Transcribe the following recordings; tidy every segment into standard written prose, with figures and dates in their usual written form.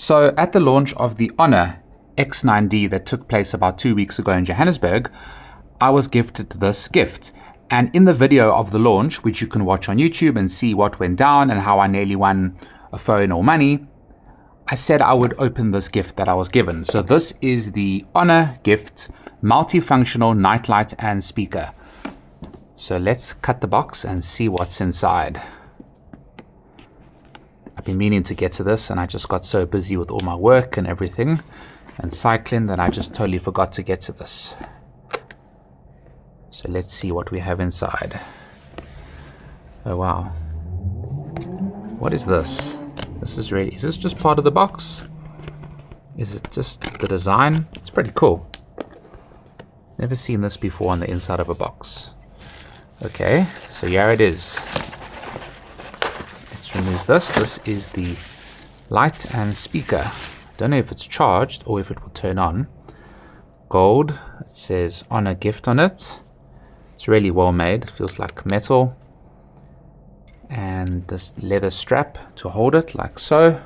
So at the launch of the Honor X9d that took place about 2 weeks ago in Johannesburg, I was gifted this gift. And in the video of the launch, which you can watch on YouTube and see what went down and how I nearly won a phone or money, I said I would open this gift that I was given. So this is the Honor Gift Multifunctional Nightlight and Speaker. So let's cut the box and see what's inside. I've been meaning to get to this and I just got so busy with all my work and everything and cycling that I just totally forgot to get to this. So let's see what we have inside. Oh wow. What is this? This is really, is this just part of the box? Is it just the design? It's pretty cool. Never seen this before on the inside of a box. Okay, so here it is. Let's remove this. This is the light and speaker. Don't know if it's charged or if it will turn on. Gold. It says Honor Gift on it. It's really well made. It feels like metal. And this leather strap to hold it like so.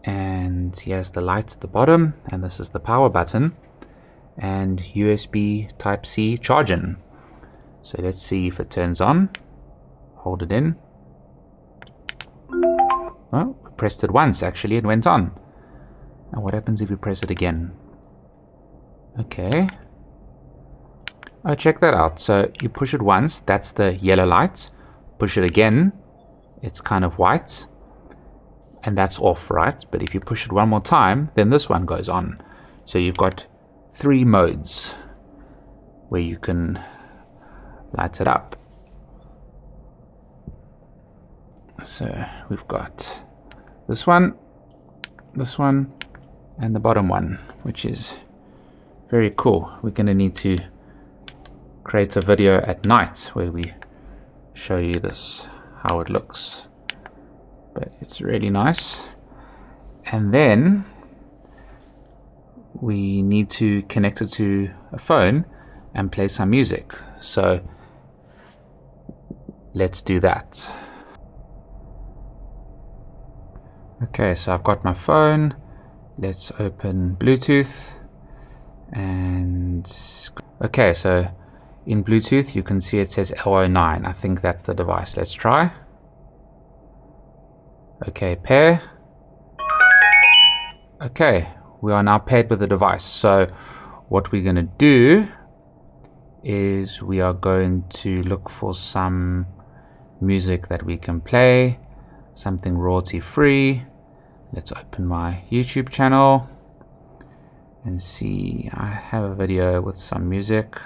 And here's the light at the bottom. And this is the power button. And USB Type-C charging. So let's see if it turns on. Hold it in. Well, we pressed it once actually, it went on. Now what happens if you press it again? Okay. Oh, check that out. So you push it once, that's the yellow light. Push it again, it's kind of white. And that's off, right? But if you push it one more time, then this one goes on. So you've got 3 modes where you can light it up. So we've got this one, and the bottom one, which is very cool. We're going to need to create a video at night where we show you this, how it looks. But it's really nice. And then we need to connect it to a phone and play some music. So let's do that. Okay, so I've got my phone. Let's open Bluetooth. And okay, so in Bluetooth you can see it says L09. I think that's the device. Let's try. Okay, pair. Okay, we are now paired with the device. So what we're going to do is we are going to look for some music that we can play, something royalty free. Let's open my YouTube channel and see. I have a video with some music.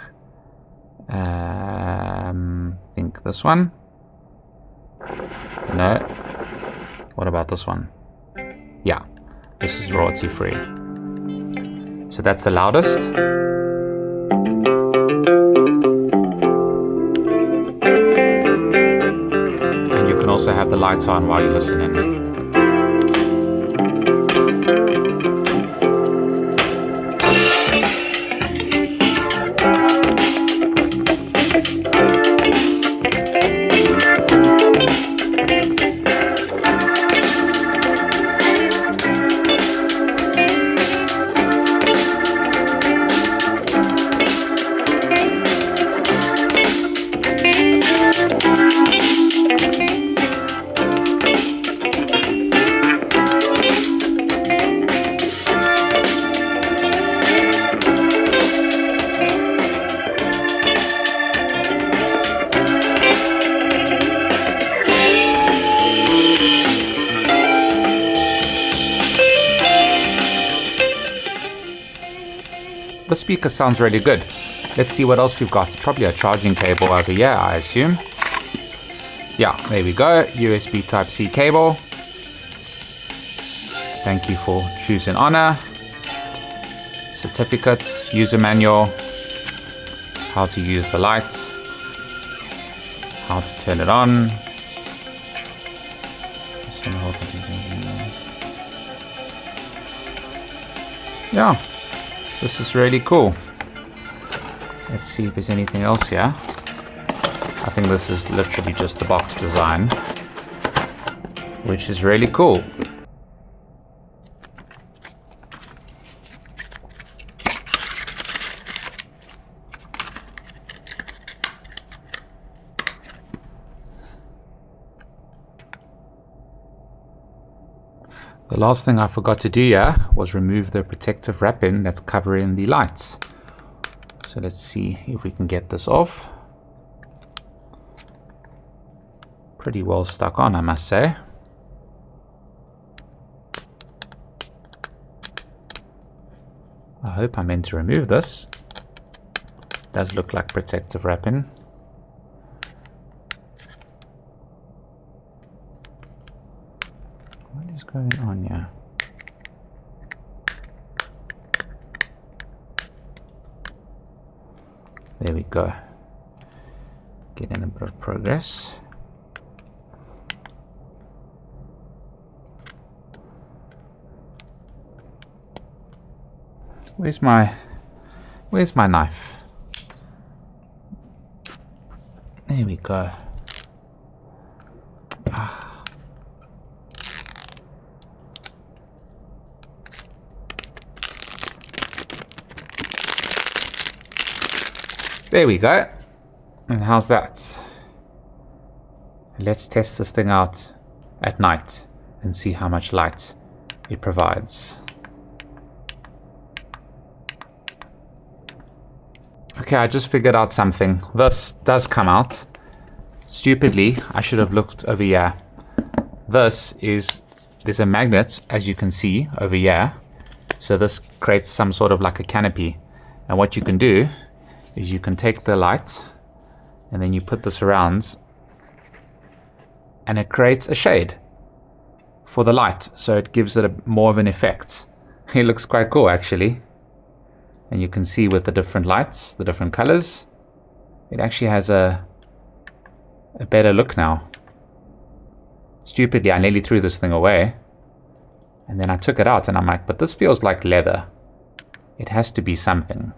I think this one. No. What about this one? Yeah, this is royalty free. So that's the loudest. And you can also have the lights on while you're listening. The speaker sounds really good. Let's see what else we've got. Probably a charging cable over here, I assume. Yeah, there we go. USB Type-C cable. Thank you for choosing Honor. Certificates, user manual, how to use the light, how to turn it on. Yeah, this is really cool. Let's see if there's anything else here. I think this is literally just the box design, which is really cool. The last thing I forgot to do here was remove the protective wrapping that's covering the lights. So let's see if we can get this off. Pretty well stuck on, I must say. I hope I meant to remove this. It does look like protective wrapping. What is going on here? There we go. Getting a bit of progress. Where's my knife? There we go. Ah. There we go. And how's that? Let's test this thing out at night and see how much light it provides. Okay, I just figured out something. This does come out. Stupidly, I should have looked over here. There's a magnet, as you can see over here. So this creates some sort of like a canopy. And what you can do is you can take the light and then you put this around and it creates a shade for the light. So it gives it more of an effect. It looks quite cool actually. And you can see with the different lights, the different colors, it actually has a better look now. Stupidly, I nearly threw this thing away. And then I took it out and I'm like, but this feels like leather. It has to be something.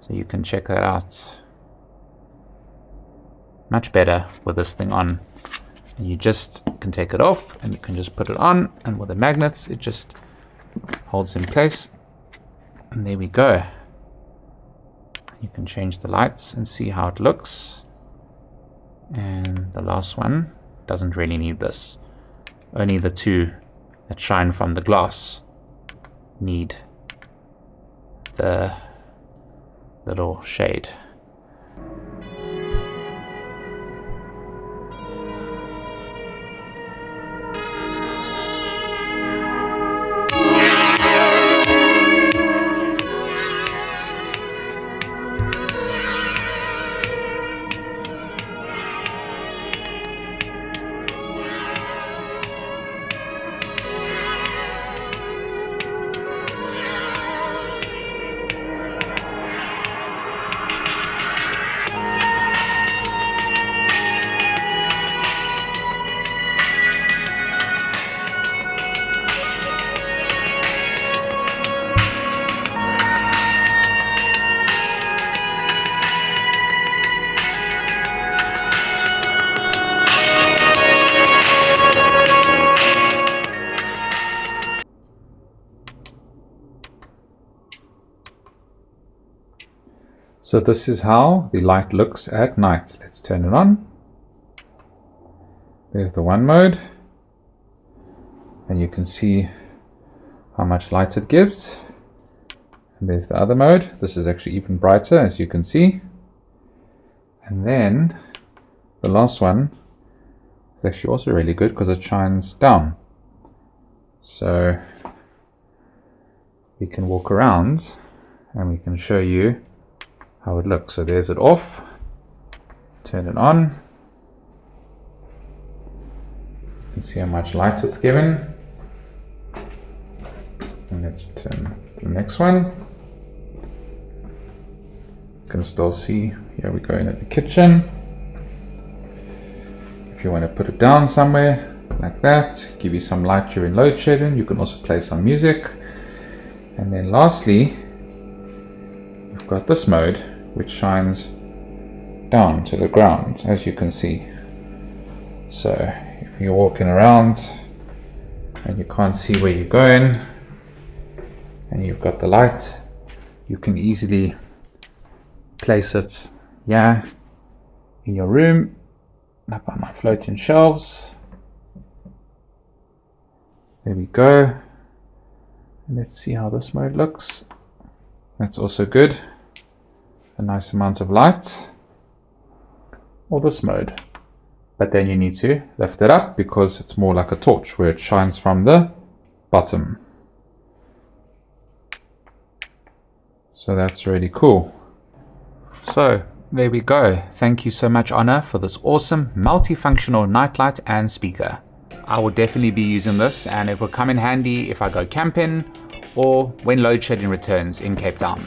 So you can check that out. Much better with this thing on. And you just can take it off and you can just put it on. And with the magnets, it just holds in place. And there we go. You can change the lights and see how it looks. And the last one doesn't really need this. Only the two that shine from the glass need the little shade. So this is how the light looks at night. Let's turn it on. There's the one mode. And you can see how much light it gives. And there's the other mode. This is actually even brighter, as you can see. And then the last one is actually also really good because it shines down. So we can walk around and we can show you how it looks. So there's it off. Turn it on. You can see how much light it's given. And let's turn the next one. You can still see, here we go into the kitchen. If you want to put it down somewhere like that, give you some light during load shedding, you can also play some music. And then lastly, we've got this mode, which shines down to the ground, as you can see. So if you're walking around and you can't see where you're going and you've got the light, you can easily place it in your room, up on my floating shelves, There we go. Let's see how this mode looks. That's also good. A nice amount of light. Or this mode. But then you need to lift it up because it's more like a torch where it shines from the bottom. So that's really cool. So there we go. Thank you so much, Honor, for this awesome multifunctional nightlight and speaker. I will definitely be using this, and it will come in handy if I go camping or when load shedding returns in Cape Town.